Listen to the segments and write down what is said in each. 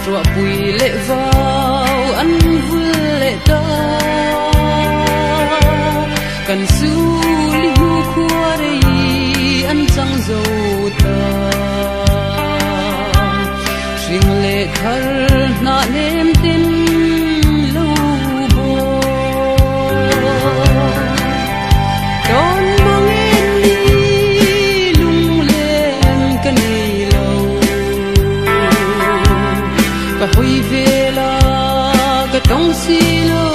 rùa bùi lệ vào ăn vui lệ ta cần su li hu khua đây ăn trăng dầu ta riêng lệ thar na nem tin lâu bồ đón mong em đi lung lên cái này lâu cả hồi về là cả trong xí lâu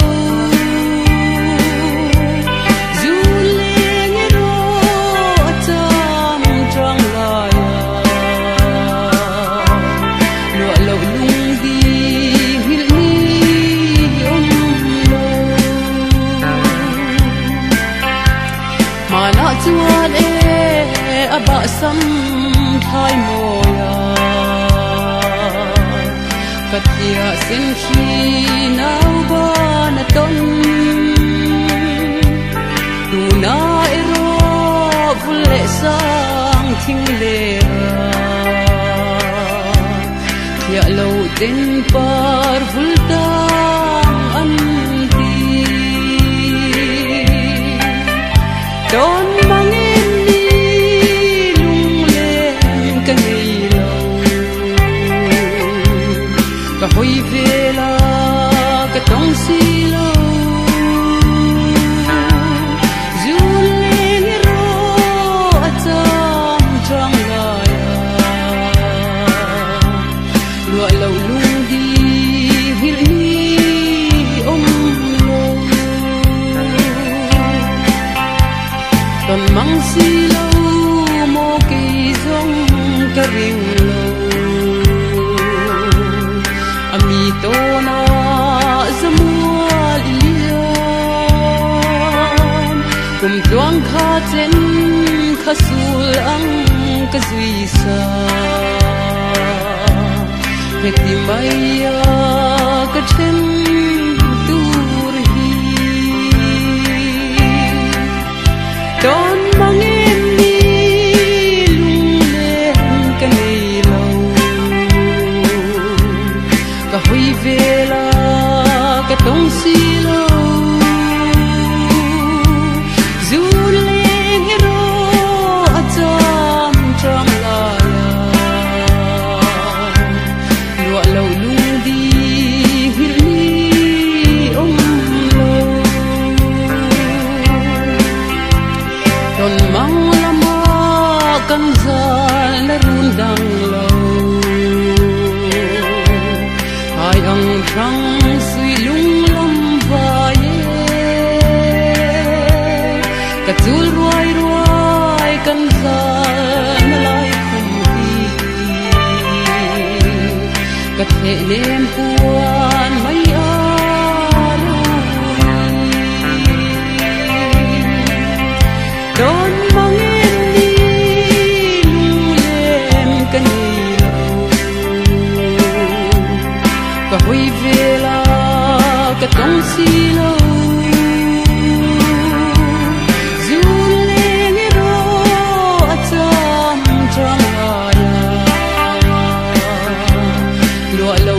chuan e aba sam thai moya katia sen khi nau ba na ton tu na ero vule sang thing le ya lo den par vulta an ti don hồi về là cái trong xí lâu dù lên rô trong trong lại lụa lâu lung đi hil ni lâu còn măng xí lâu mô kỳ giống cái riêng ami to na zamua lian kum tuang kha chen khasul ang ka zui sa hekti maya ka chen tur hi don mangem ni lung len ka nei lo ka hui về là cái tông xí lâu dù lên hero trong trong lại lụa lâu lung đi hil ni lâu còn mang lama căn gian là run đang lâu ai ang trăng suy lung lâm vai cả chul ruai ruai căn gian lại không đi cả thể nên quan mấy đón mong em đi lung lên cái này cả hồi về là cái trong xí lâu dù lên rô trong trong lại lụa lâu